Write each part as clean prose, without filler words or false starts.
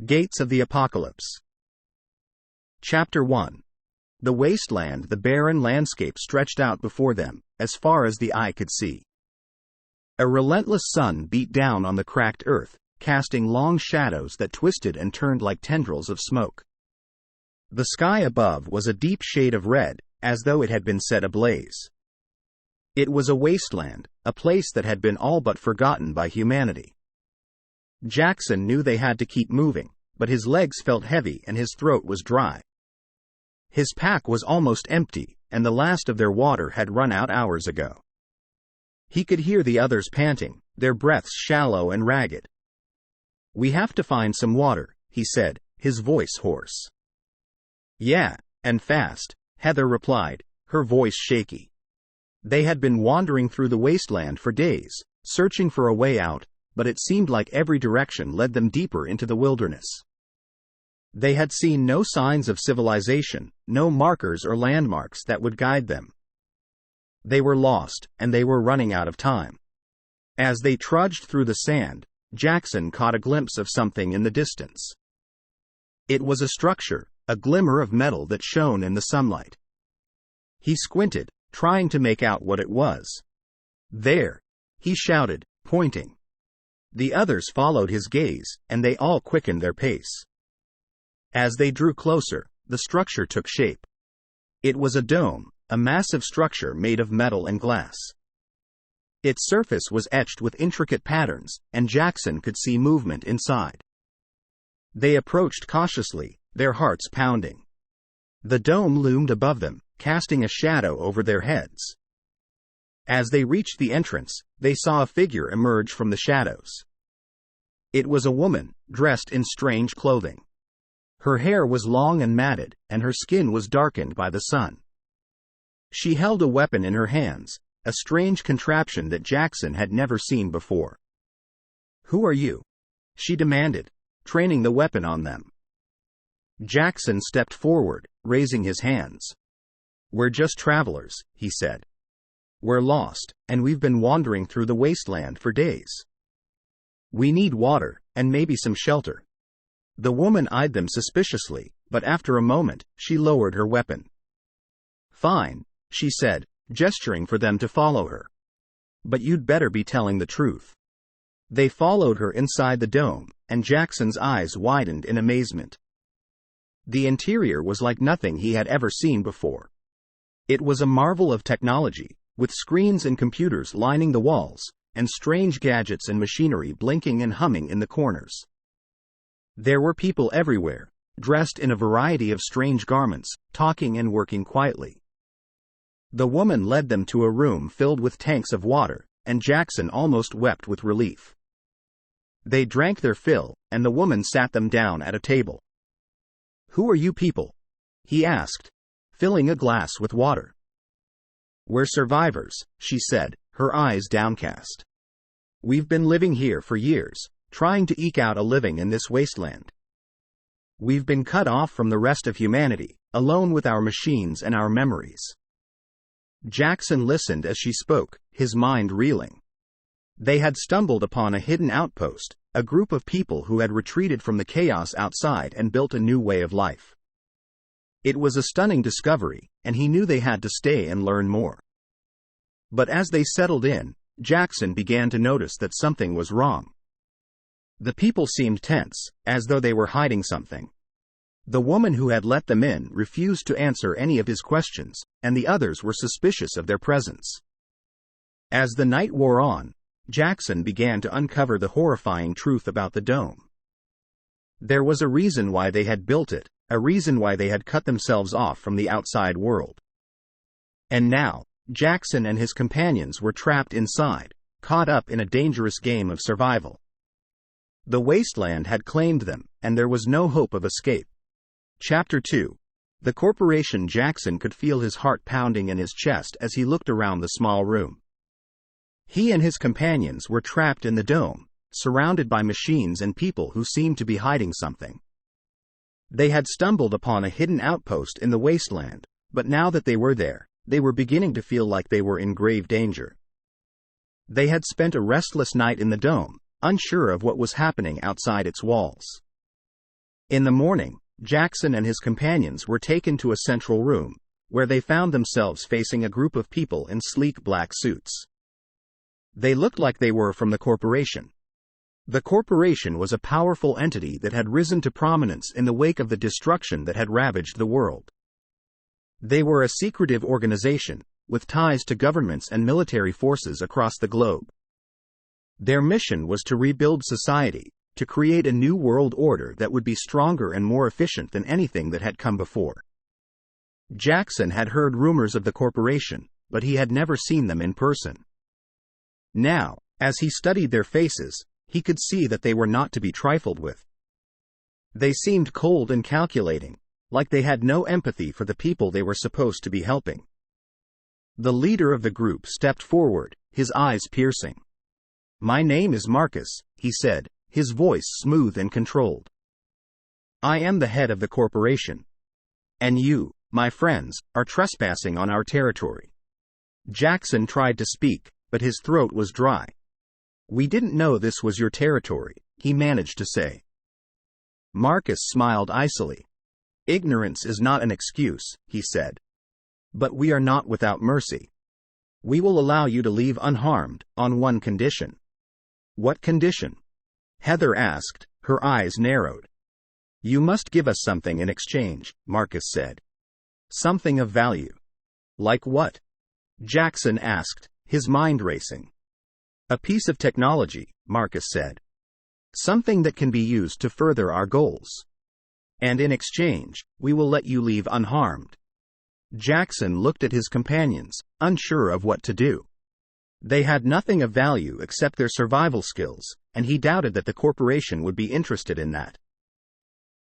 Gates of the Apocalypse. Chapter 1. The wasteland, the barren landscape stretched out before them, as far as the eye could see. A relentless sun beat down on the cracked earth, casting long shadows that twisted and turned like tendrils of smoke. The sky above was a deep shade of red, as though it had been set ablaze. It was a wasteland, a place that had been all but forgotten by humanity. Jackson knew they had to keep moving, but his legs felt heavy and his throat was dry. His pack was almost empty, and the last of their water had run out hours ago. He could hear the others panting, their breaths shallow and ragged. "We have to find some water," he said, his voice hoarse. "Yeah, and fast," Heather replied, her voice shaky. They had been wandering through the wasteland for days, searching for a way out, but it seemed like every direction led them deeper into the wilderness. They had seen no signs of civilization, no markers or landmarks that would guide them. They were lost, and they were running out of time. As they trudged through the sand, Jackson caught a glimpse of something in the distance. It was a structure, a glimmer of metal that shone in the sunlight. He squinted, trying to make out what it was. "There!" he shouted, pointing. The others followed his gaze, and they all quickened their pace. As they drew closer, the structure took shape. It was a dome, a massive structure made of metal and glass. Its surface was etched with intricate patterns, and Jackson could see movement inside. They approached cautiously, their hearts pounding. The dome loomed above them, casting a shadow over their heads. As they reached the entrance, they saw a figure emerge from the shadows. It was a woman, dressed in strange clothing. Her hair was long and matted, and her skin was darkened by the sun. She held a weapon in her hands, a strange contraption that Jackson had never seen before. "Who are you?" she demanded, training the weapon on them. Jackson stepped forward, raising his hands. "We're just travelers," he said. "We're lost, and we've been wandering through the wasteland for days. We need water, and maybe some shelter." The woman eyed them suspiciously, but after a moment, she lowered her weapon. "Fine," she said, gesturing for them to follow her. "But you'd better be telling the truth." They followed her inside the dome, and Jackson's eyes widened in amazement. The interior was like nothing he had ever seen before. It was a marvel of technology, with screens and computers lining the walls, and strange gadgets and machinery blinking and humming in the corners. There were people everywhere, dressed in a variety of strange garments, talking and working quietly. The woman led them to a room filled with tanks of water, and Jackson almost wept with relief. They drank their fill, and the woman sat them down at a table. "Who are you people?" he asked, filling a glass with water. "We're survivors," she said, her eyes downcast. "We've been living here for years, trying to eke out a living in this wasteland. We've been cut off from the rest of humanity, alone with our machines and our memories." Jackson listened as she spoke, his mind reeling. They had stumbled upon a hidden outpost, a group of people who had retreated from the chaos outside and built a new way of life. It was a stunning discovery, and he knew they had to stay and learn more. But as they settled in, Jackson began to notice that something was wrong. The people seemed tense, as though they were hiding something. The woman who had let them in refused to answer any of his questions, and the others were suspicious of their presence. As the night wore on, Jackson began to uncover the horrifying truth about the dome. There was a reason why they had built it, a reason why they had cut themselves off from the outside world. And now, Jackson and his companions were trapped inside, caught up in a dangerous game of survival. The wasteland had claimed them, and there was no hope of escape. Chapter 2. The corporation. Jackson could feel his heart pounding in his chest as he looked around the small room. He and his companions were trapped in the dome, surrounded by machines and people who seemed to be hiding something. They had stumbled upon a hidden outpost in the wasteland, but now that they were there, they were beginning to feel like they were in grave danger. They had spent a restless night in the dome, unsure of what was happening outside its walls. In the morning, Jackson and his companions were taken to a central room, where they found themselves facing a group of people in sleek black suits. They looked like they were from the corporation. The corporation was a powerful entity that had risen to prominence in the wake of the destruction that had ravaged the world. They were a secretive organization, with ties to governments and military forces across the globe. Their mission was to rebuild society, to create a new world order that would be stronger and more efficient than anything that had come before. Jackson had heard rumors of the corporation, but he had never seen them in person. Now, as he studied their faces, he could see that they were not to be trifled with. They seemed cold and calculating, like they had no empathy for the people they were supposed to be helping. The leader of the group stepped forward, his eyes piercing. "My name is Marcus," he said, his voice smooth and controlled. "I am the head of the corporation. And you, my friends, are trespassing on our territory." Jackson tried to speak, but his throat was dry. "We didn't know this was your territory," he managed to say. Marcus smiled icily. "Ignorance is not an excuse," he said. "But we are not without mercy. We will allow you to leave unharmed, on one condition." "What condition?" Heather asked, her eyes narrowed. "You must give us something in exchange," Marcus said. "Something of value." "Like what?" Jackson asked, his mind racing. "A piece of technology," Marcus said. "Something that can be used to further our goals. And in exchange, we will let you leave unharmed." Jackson looked at his companions, unsure of what to do. They had nothing of value except their survival skills, and he doubted that the corporation would be interested in that.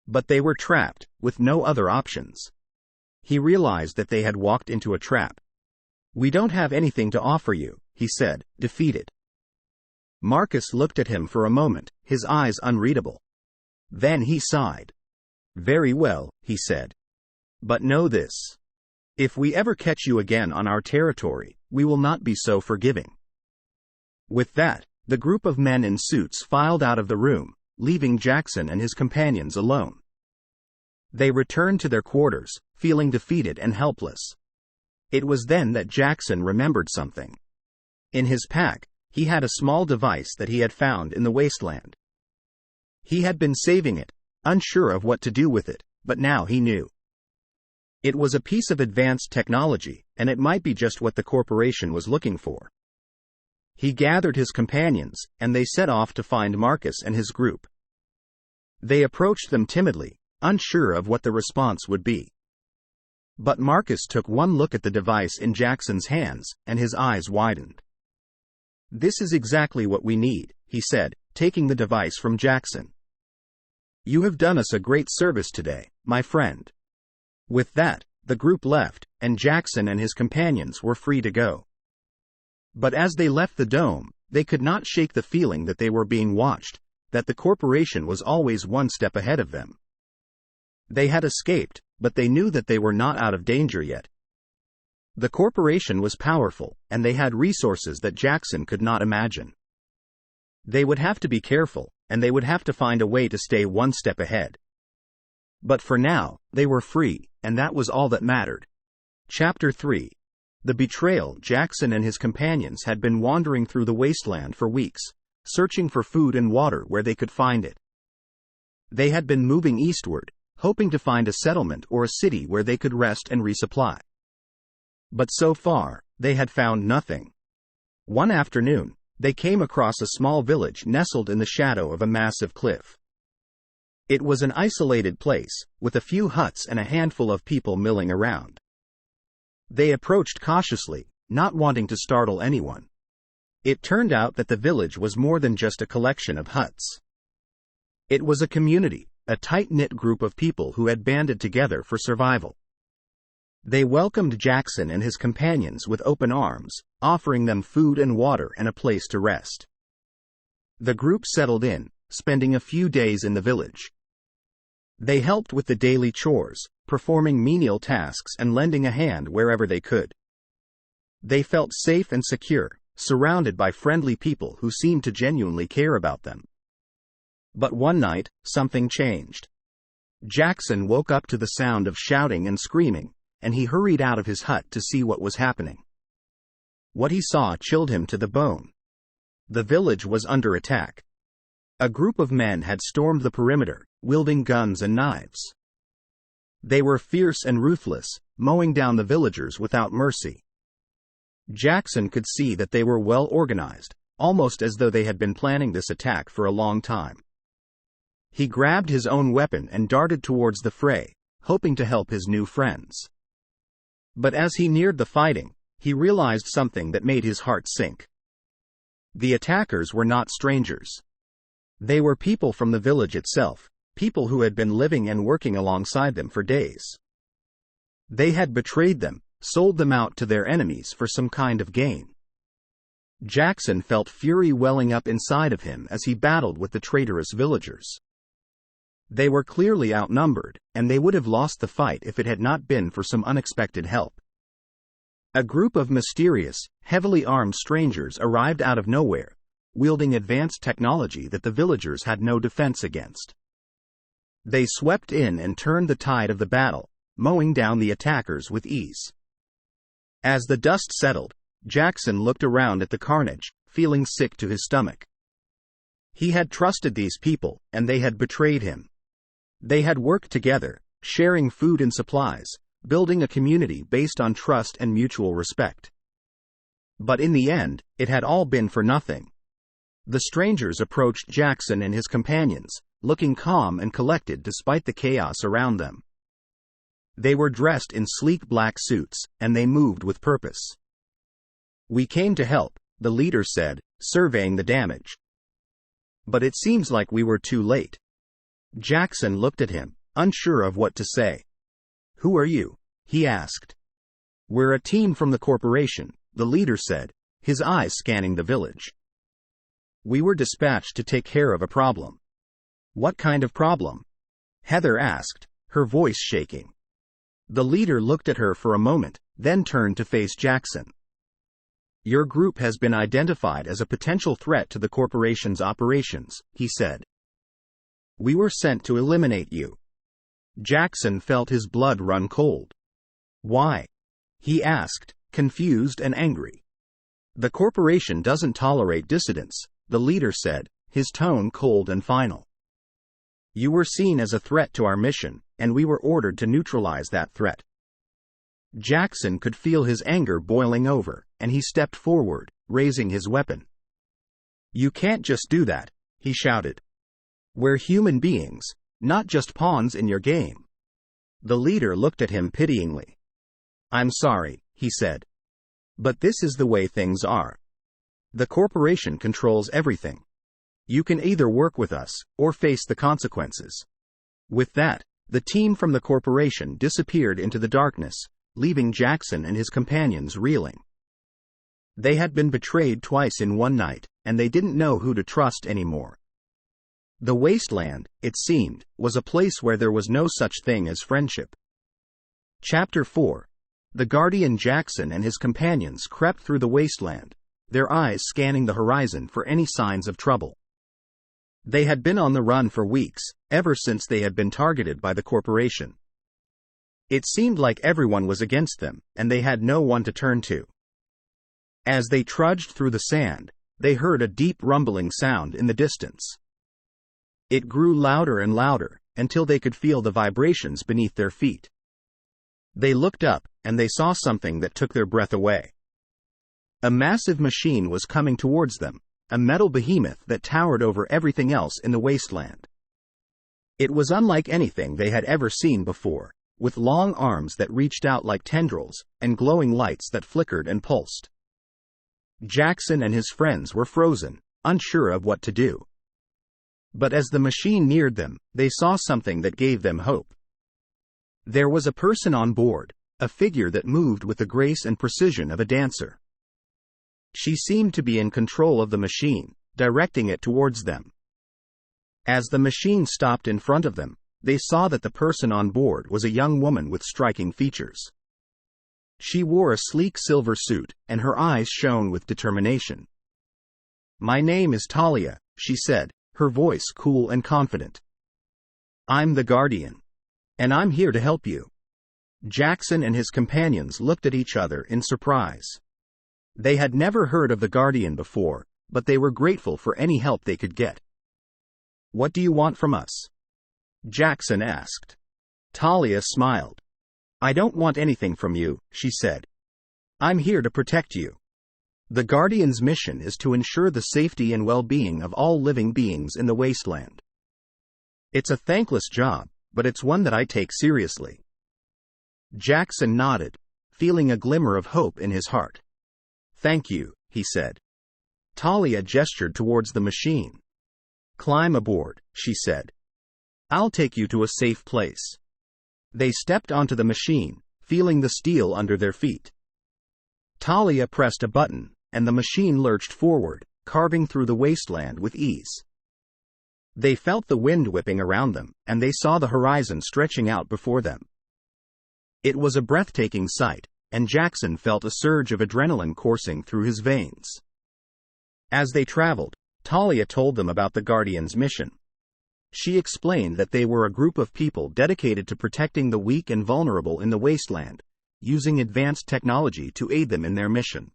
But they were trapped, with no other options. He realized that they had walked into a trap. "We don't have anything to offer you," he said, defeated. Marcus looked at him for a moment, his eyes unreadable. Then he sighed. "Very well," he said. "But know this. If we ever catch you again on our territory, we will not be so forgiving." With that, the group of men in suits filed out of the room, leaving Jackson and his companions alone. They returned to their quarters, feeling defeated and helpless. It was then that Jackson remembered something. In his pack, he had a small device that he had found in the Wasteland. He had been saving it, unsure of what to do with it, but now he knew. It was a piece of advanced technology, and it might be just what the corporation was looking for. He gathered his companions, and they set off to find Marcus and his group. They approached them timidly, unsure of what the response would be. But Marcus took one look at the device in Jackson's hands, and his eyes widened. "This is exactly what we need," he said, taking the device from Jackson. "You have done us a great service today, my friend." With that, the group left, and Jackson and his companions were free to go. But as they left the dome, they could not shake the feeling that they were being watched, that the corporation was always one step ahead of them. They had escaped, but they knew that they were not out of danger yet. The corporation was powerful, and they had resources that Jackson could not imagine. They would have to be careful, and they would have to find a way to stay one step ahead. But for now, they were free, and that was all that mattered. Chapter 3. The Betrayal. Jackson and his companions had been wandering through the wasteland for weeks, searching for food and water where they could find it. They had been moving eastward, hoping to find a settlement or a city where they could rest and resupply. But so far, they had found nothing. One afternoon, they came across a small village nestled in the shadow of a massive cliff. It was an isolated place, with a few huts and a handful of people milling around. They approached cautiously, not wanting to startle anyone. It turned out that the village was more than just a collection of huts. It was a community, a tight-knit group of people who had banded together for survival. They welcomed Jackson and his companions with open arms, offering them food and water and a place to rest. The group settled in, spending a few days in the village. They helped with the daily chores, performing menial tasks and lending a hand wherever they could. They felt safe and secure, surrounded by friendly people who seemed to genuinely care about them. But one night, something changed. Jackson woke up to the sound of shouting and screaming, and he hurried out of his hut to see what was happening. What he saw chilled him to the bone. The village was under attack. A group of men had stormed the perimeter, wielding guns and knives. They were fierce and ruthless, mowing down the villagers without mercy. Jackson could see that they were well organized, almost as though they had been planning this attack for a long time. He grabbed his own weapon and darted towards the fray, hoping to help his new friends. But as he neared the fighting, he realized something that made his heart sink. The attackers were not strangers. They were people from the village itself, people who had been living and working alongside them for days. They had betrayed them, sold them out to their enemies for some kind of gain. Jackson felt fury welling up inside of him as he battled with the traitorous villagers. They were clearly outnumbered, and they would have lost the fight if it had not been for some unexpected help. A group of mysterious, heavily armed strangers arrived out of nowhere, wielding advanced technology that the villagers had no defense against. They swept in and turned the tide of the battle, mowing down the attackers with ease. As the dust settled, Jackson looked around at the carnage, feeling sick to his stomach. He had trusted these people, and they had betrayed him. They had worked together, sharing food and supplies, building a community based on trust and mutual respect. But in the end, it had all been for nothing. The strangers approached Jackson and his companions, looking calm and collected despite the chaos around them. They were dressed in sleek black suits, and they moved with purpose. "We came to help," the leader said, surveying the damage. "But it seems like we were too late." Jackson looked at him, unsure of what to say. "Who are you?" he asked. "We're a team from the corporation," the leader said, his eyes scanning the village. "We were dispatched to take care of a problem." "What kind of problem?" Heather asked, her voice shaking. The leader looked at her for a moment, then turned to face Jackson. "Your group has been identified as a potential threat to the corporation's operations," he said. "We were sent to eliminate you." Jackson felt his blood run cold. "Why?" he asked, confused and angry. "The corporation doesn't tolerate dissidents," the leader said, his tone cold and final. "You were seen as a threat to our mission, and we were ordered to neutralize that threat." Jackson could feel his anger boiling over, and he stepped forward, raising his weapon. "You can't just do that," he shouted. "We're human beings, not just pawns in your game." The leader looked at him pityingly. "I'm sorry," he said. "But this is the way things are. The corporation controls everything. You can either work with us, or face the consequences." With that, the team from the corporation disappeared into the darkness, leaving Jackson and his companions reeling. They had been betrayed twice in one night, and they didn't know who to trust anymore. The Wasteland, it seemed, was a place where there was no such thing as friendship. Chapter 4. The Guardian Jackson and his companions crept through the wasteland, their eyes scanning the horizon for any signs of trouble. They had been on the run for weeks, ever since they had been targeted by the corporation. It seemed like everyone was against them, and they had no one to turn to. As they trudged through the sand, they heard a deep rumbling sound in the distance. It grew louder and louder, until they could feel the vibrations beneath their feet. They looked up, and they saw something that took their breath away. A massive machine was coming towards them, a metal behemoth that towered over everything else in the wasteland. It was unlike anything they had ever seen before, with long arms that reached out like tendrils, and glowing lights that flickered and pulsed. Jackson and his friends were frozen, unsure of what to do. But as the machine neared them, they saw something that gave them hope. There was a person on board, a figure that moved with the grace and precision of a dancer. She seemed to be in control of the machine, directing it towards them. As the machine stopped in front of them, they saw that the person on board was a young woman with striking features. She wore a sleek silver suit, and her eyes shone with determination. "My name is Talia," she said, her voice cool and confident. "I'm the Guardian." And I'm here to help you." Jackson and his companions looked at each other in surprise. They had never heard of the Guardian before, but they were grateful for any help they could get. "What do you want from us?" Jackson asked. Talia smiled. "I don't want anything from you," she said. "I'm here to protect you. The Guardian's mission is to ensure the safety and well-being of all living beings in the Wasteland. It's a thankless job, but it's one that I take seriously." Jackson nodded, feeling a glimmer of hope in his heart. "Thank you," he said. Talia gestured towards the machine. "Climb aboard," she said. "I'll take you to a safe place." They stepped onto the machine, feeling the steel under their feet. Talia pressed a button, and the machine lurched forward, carving through the wasteland with ease. They felt the wind whipping around them, and they saw the horizon stretching out before them. It was a breathtaking sight, and Jackson felt a surge of adrenaline coursing through his veins. As they traveled, Talia told them about the Guardian's mission. She explained that they were a group of people dedicated to protecting the weak and vulnerable in the wasteland, using advanced technology to aid them in their mission.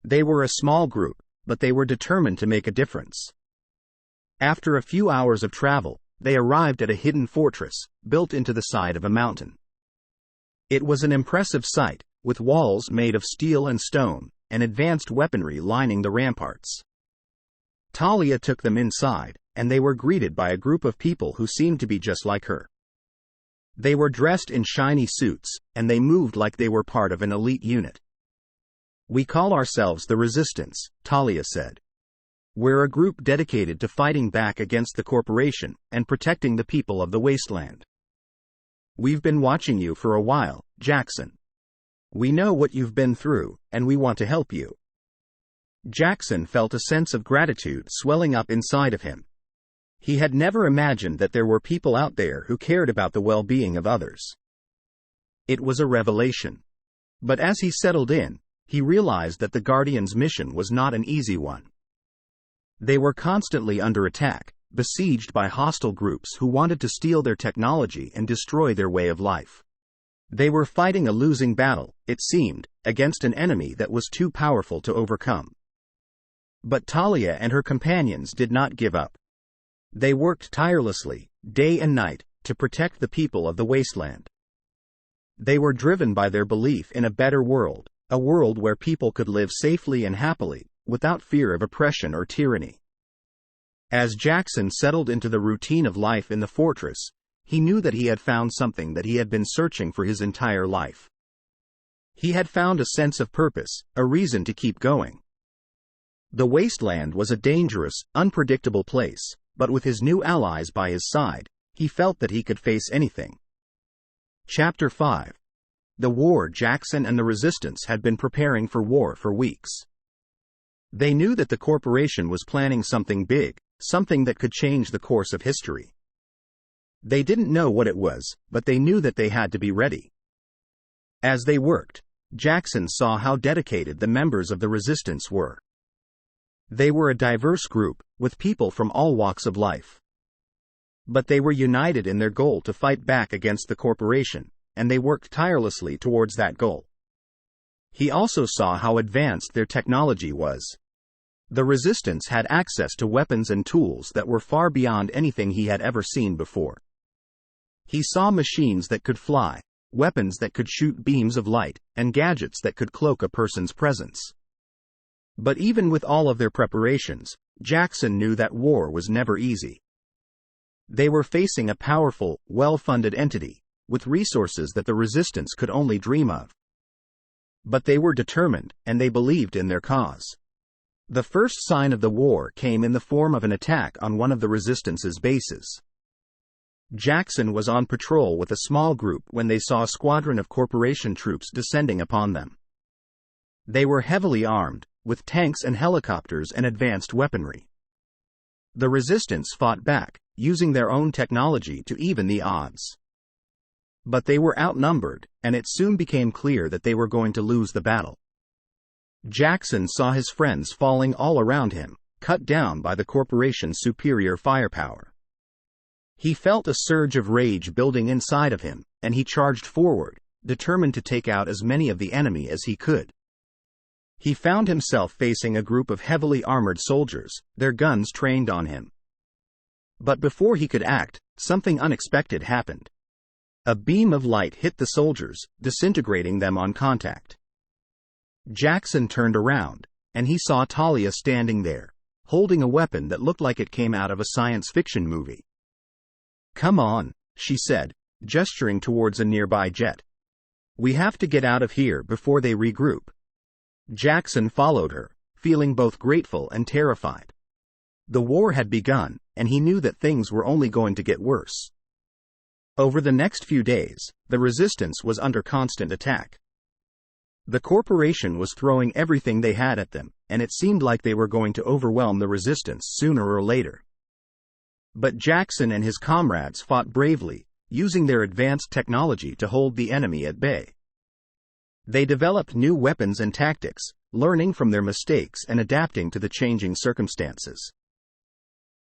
They were a small group, but they were determined to make a difference. After a few hours of travel, they arrived at a hidden fortress, built into the side of a mountain. It was an impressive sight, with walls made of steel and stone, and advanced weaponry lining the ramparts. Talia took them inside, and they were greeted by a group of people who seemed to be just like her. They were dressed in shiny suits, and they moved like they were part of an elite unit. "We call ourselves the Resistance," Talia said. "We're a group dedicated to fighting back against the corporation and protecting the people of the wasteland. We've been watching you for a while, Jackson. We know what you've been through, and we want to help you." Jackson felt a sense of gratitude swelling up inside of him. He had never imagined that there were people out there who cared about the well-being of others. It was a revelation. But as he settled in, he realized that the Guardian's mission was not an easy one. They were constantly under attack, besieged by hostile groups who wanted to steal their technology and destroy their way of life. They were fighting a losing battle, it seemed, against an enemy that was too powerful to overcome. But Talia and her companions did not give up. They worked tirelessly, day and night, to protect the people of the wasteland. They were driven by their belief in a better world, a world where people could live safely and happily, without fear of oppression or tyranny. As Jackson settled into the routine of life in the fortress, he knew that he had found something that he had been searching for his entire life. He had found a sense of purpose, a reason to keep going. The wasteland was a dangerous, unpredictable place, but with his new allies by his side, he felt that he could face anything. Chapter 5. The war. Jackson and the Resistance had been preparing for war for weeks. They knew that the corporation was planning something big, something that could change the course of history. They didn't know what it was, but they knew that they had to be ready. As they worked, Jackson saw how dedicated the members of the Resistance were. They were a diverse group, with people from all walks of life. But they were united in their goal to fight back against the corporation, and they worked tirelessly towards that goal. He also saw how advanced their technology was. The Resistance had access to weapons and tools that were far beyond anything he had ever seen before. He saw machines that could fly, weapons that could shoot beams of light, and gadgets that could cloak a person's presence. But even with all of their preparations, Jackson knew that war was never easy. They were facing a powerful, well-funded entity, with resources that the Resistance could only dream of. But they were determined, and they believed in their cause. The first sign of the war came in the form of an attack on one of the Resistance's bases. Jackson was on patrol with a small group when they saw a squadron of corporation troops descending upon them. They were heavily armed, with tanks and helicopters and advanced weaponry. The Resistance fought back, using their own technology to even the odds. But they were outnumbered, and it soon became clear that they were going to lose the battle. Jackson saw his friends falling all around him, cut down by the corporation's superior firepower. He felt a surge of rage building inside of him, and he charged forward, determined to take out as many of the enemy as he could. He found himself facing a group of heavily armored soldiers, their guns trained on him. But before he could act, something unexpected happened. A beam of light hit the soldiers, disintegrating them on contact. Jackson turned around, and he saw Talia standing there, holding a weapon that looked like it came out of a science fiction movie. "Come on," she said, gesturing towards a nearby jet. "We have to get out of here before they regroup." Jackson followed her, feeling both grateful and terrified. The war had begun, and he knew that things were only going to get worse. Over the next few days, the resistance was under constant attack. The corporation was throwing everything they had at them, and it seemed like they were going to overwhelm the resistance sooner or later. But Jackson and his comrades fought bravely, using their advanced technology to hold the enemy at bay. They developed new weapons and tactics, learning from their mistakes and adapting to the changing circumstances.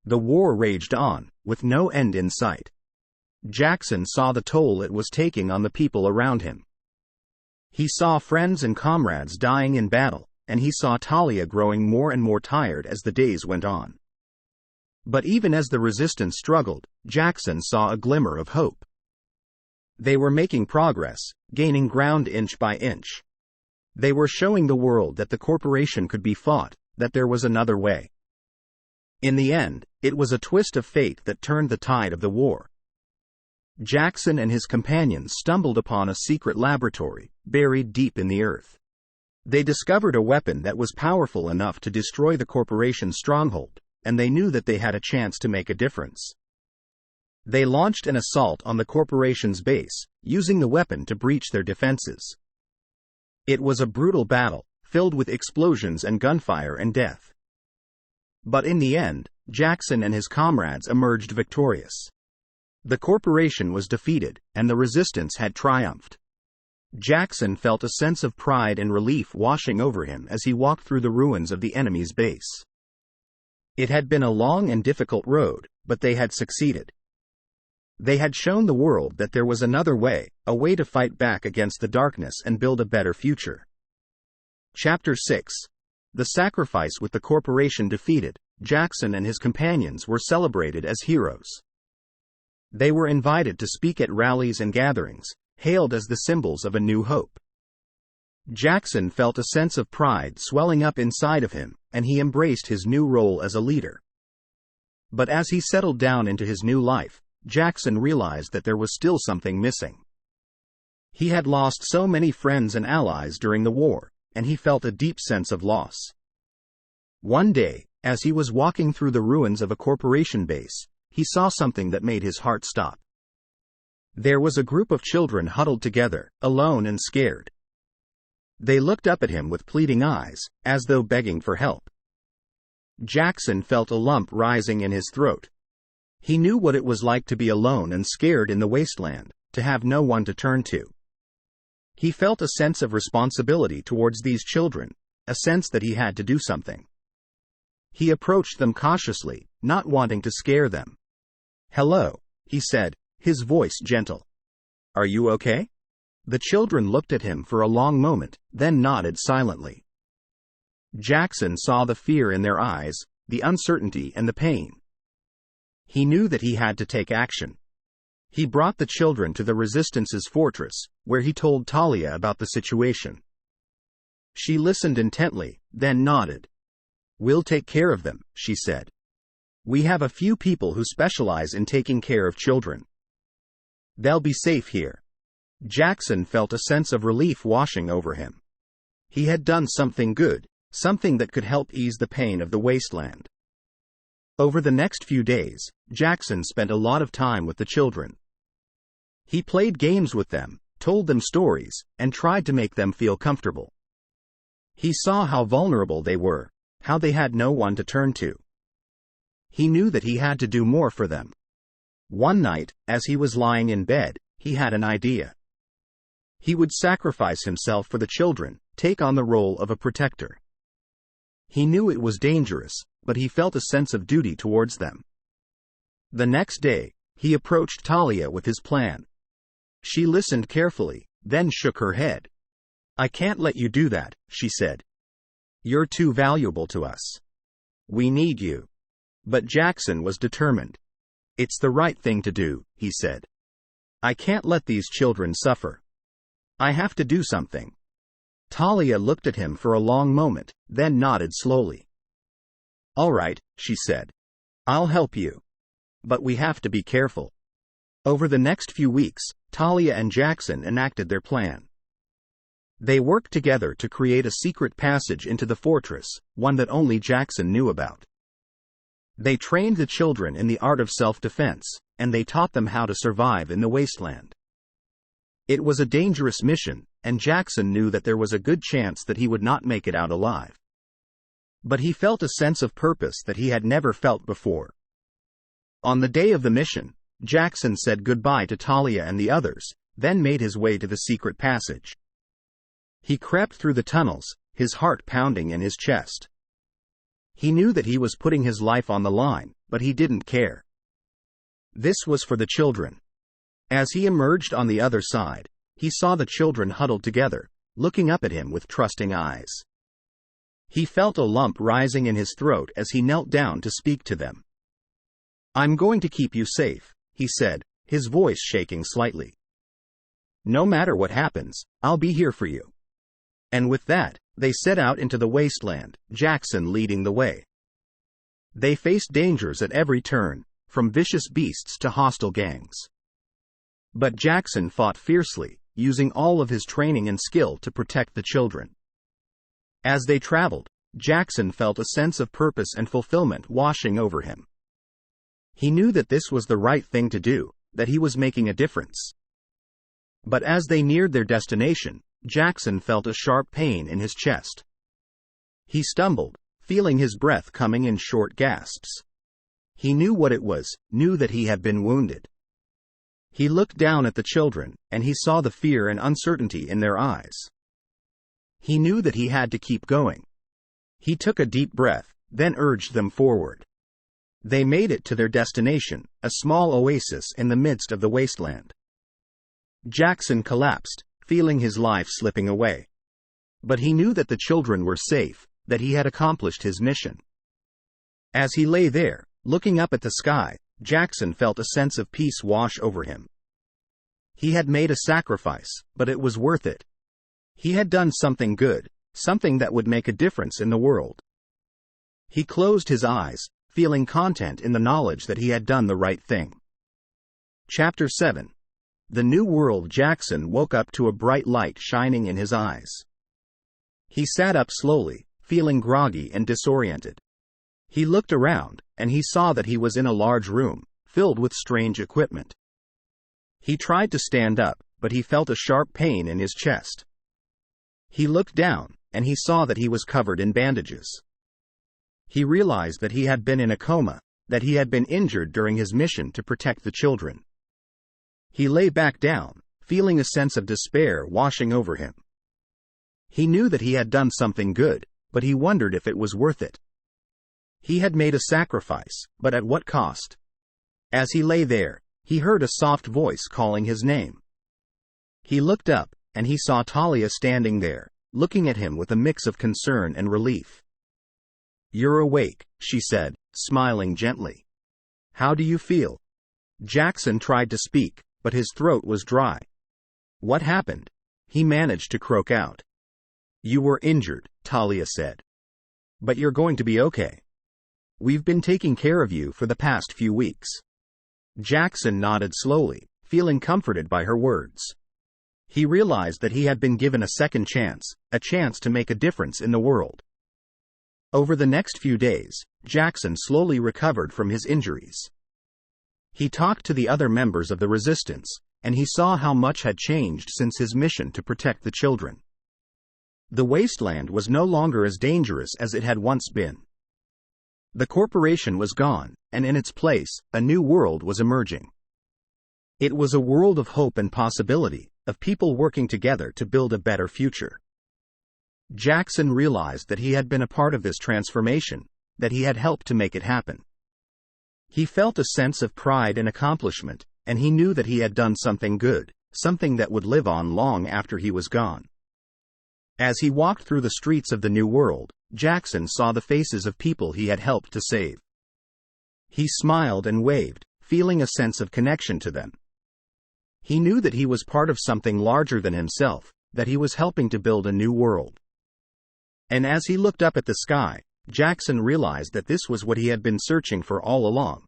The war raged on, with no end in sight. Jackson saw the toll it was taking on the people around him. He saw friends and comrades dying in battle, and he saw Talia growing more and more tired as the days went on. But even as the resistance struggled, Jackson saw a glimmer of hope. They were making progress, gaining ground inch by inch. They were showing the world that the corporation could be fought, that there was another way. In the end, it was a twist of fate that turned the tide of the war. Jackson and his companions stumbled upon a secret laboratory, buried deep in the earth. They discovered a weapon that was powerful enough to destroy the corporation's stronghold, and they knew that they had a chance to make a difference. They launched an assault on the corporation's base, using the weapon to breach their defenses. It was a brutal battle, filled with explosions and gunfire and death. But in the end, Jackson and his comrades emerged victorious. The corporation was defeated, and the resistance had triumphed. Jackson felt a sense of pride and relief washing over him as he walked through the ruins of the enemy's base. It had been a long and difficult road, but they had succeeded. They had shown the world that there was another way, a way to fight back against the darkness and build a better future. Chapter 6. The Sacrifice. With the corporation defeated, Jackson and his companions were celebrated as heroes. They were invited to speak at rallies and gatherings, hailed as the symbols of a new hope. Jackson felt a sense of pride swelling up inside of him, and he embraced his new role as a leader. But as he settled down into his new life, Jackson realized that there was still something missing. He had lost so many friends and allies during the war, and he felt a deep sense of loss. One day, as he was walking through the ruins of a corporation base, he saw something that made his heart stop. There was a group of children huddled together, alone and scared. They looked up at him with pleading eyes, as though begging for help. Jackson felt a lump rising in his throat. He knew what it was like to be alone and scared in the wasteland, to have no one to turn to. He felt a sense of responsibility towards these children, a sense that he had to do something. He approached them cautiously, not wanting to scare them. "Hello," he said, his voice gentle. "Are you okay?" The children looked at him for a long moment, then nodded silently. Jackson saw the fear in their eyes, the uncertainty and the pain. He knew that he had to take action. He brought the children to the Resistance's fortress, where he told Talia about the situation. She listened intently, then nodded. "We'll take care of them," she said. "We have a few people who specialize in taking care of children. They'll be safe here." Jackson felt a sense of relief washing over him. He had done something good, something that could help ease the pain of the wasteland. Over the next few days, Jackson spent a lot of time with the children. He played games with them, told them stories, and tried to make them feel comfortable. He saw how vulnerable they were, how they had no one to turn to. He knew that he had to do more for them. One night, as he was lying in bed, he had an idea. He would sacrifice himself for the children, take on the role of a protector. He knew it was dangerous, but he felt a sense of duty towards them. The next day, He approached Talia with his plan. She listened carefully, then shook her head. "I can't let you do that," she said. "You're too valuable to us. We need you." But Jackson was determined. "It's the right thing to do," he said. "I can't let these children suffer. I have to do something." Talia looked at him for a long moment, then nodded slowly. "All right," she said. "I'll help you. But we have to be careful." Over the next few weeks, Talia and Jackson enacted their plan. They worked together to create a secret passage into the fortress, one that only Jackson knew about. They trained the children in the art of self-defense, and they taught them how to survive in the wasteland. It was a dangerous mission, and Jackson knew that there was a good chance that he would not make it out alive. But he felt a sense of purpose that he had never felt before. On the day of the mission, Jackson said goodbye to Talia and the others, then made his way to the secret passage. He crept through the tunnels, his heart pounding in his chest. He knew that he was putting his life on the line, but he didn't care. This was for the children. As he emerged on the other side, he saw the children huddled together, looking up at him with trusting eyes. He felt a lump rising in his throat as he knelt down to speak to them. "I'm going to keep you safe," he said, his voice shaking slightly. "No matter what happens, I'll be here for you." And with that, they set out into the wasteland, Jackson leading the way. They faced dangers at every turn, from vicious beasts to hostile gangs. But Jackson fought fiercely, using all of his training and skill to protect the children. As they traveled, Jackson felt a sense of purpose and fulfillment washing over him. He knew that this was the right thing to do, that he was making a difference. But as they neared their destination, Jackson felt a sharp pain in his chest. He stumbled, feeling his breath coming in short gasps. He knew what it was, knew that he had been wounded. He looked down at the children, and he saw the fear and uncertainty in their eyes. He knew that he had to keep going. He took a deep breath, then urged them forward. They made it to their destination, a small oasis in the midst of the wasteland. Jackson collapsed, feeling his life slipping away. But he knew that the children were safe, that he had accomplished his mission. As he lay there, looking up at the sky, Jackson felt a sense of peace wash over him. He had made a sacrifice, but it was worth it. He had done something good, something that would make a difference in the world. He closed his eyes, feeling content in the knowledge that he had done the right thing. Chapter 7. The New World. Jackson woke up to a bright light shining in his eyes. He sat up slowly, feeling groggy and disoriented. He looked around, and he saw that he was in a large room, filled with strange equipment. He tried to stand up, but he felt a sharp pain in his chest. He looked down, and he saw that he was covered in bandages. He realized that he had been in a coma, that he had been injured during his mission to protect the children. He lay back down, feeling a sense of despair washing over him. He knew that he had done something good, but he wondered if it was worth it. He had made a sacrifice, but at what cost? As he lay there, he heard a soft voice calling his name. He looked up, and he saw Talia standing there, looking at him with a mix of concern and relief. "You're awake," she said, smiling gently. "How do you feel?" Jackson tried to speak, but his throat was dry. "What happened?" he managed to croak out. "You were injured," Talia said. "But you're going to be okay. We've been taking care of you for the past few weeks." Jackson nodded slowly, feeling comforted by her words. He realized that he had been given a second chance, a chance to make a difference in the world. Over the next few days, Jackson slowly recovered from his injuries. He talked to the other members of the resistance, and he saw how much had changed since his mission to protect the children. The wasteland was no longer as dangerous as it had once been. The corporation was gone, and in its place, a new world was emerging. It was a world of hope and possibility, of people working together to build a better future. Jackson realized that he had been a part of this transformation, that he had helped to make it happen. He felt a sense of pride and accomplishment, and he knew that he had done something good, something that would live on long after he was gone. As he walked through the streets of the New World, Jackson saw the faces of people he had helped to save. He smiled and waved, feeling a sense of connection to them. He knew that he was part of something larger than himself, that he was helping to build a new world. And as he looked up at the sky, Jackson realized that this was what he had been searching for all along.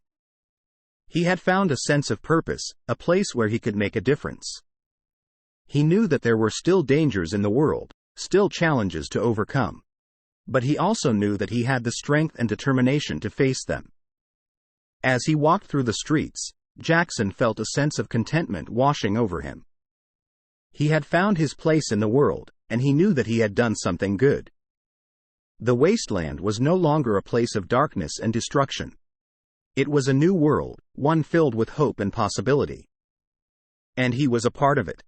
He had found a sense of purpose, a place where he could make a difference. He knew that there were still dangers in the world, still challenges to overcome. But he also knew that he had the strength and determination to face them. As he walked through the streets, Jackson felt a sense of contentment washing over him. He had found his place in the world, and he knew that he had done something good. The Wasteland was no longer a place of darkness and destruction. It was a new world, one filled with hope and possibility. And he was a part of it.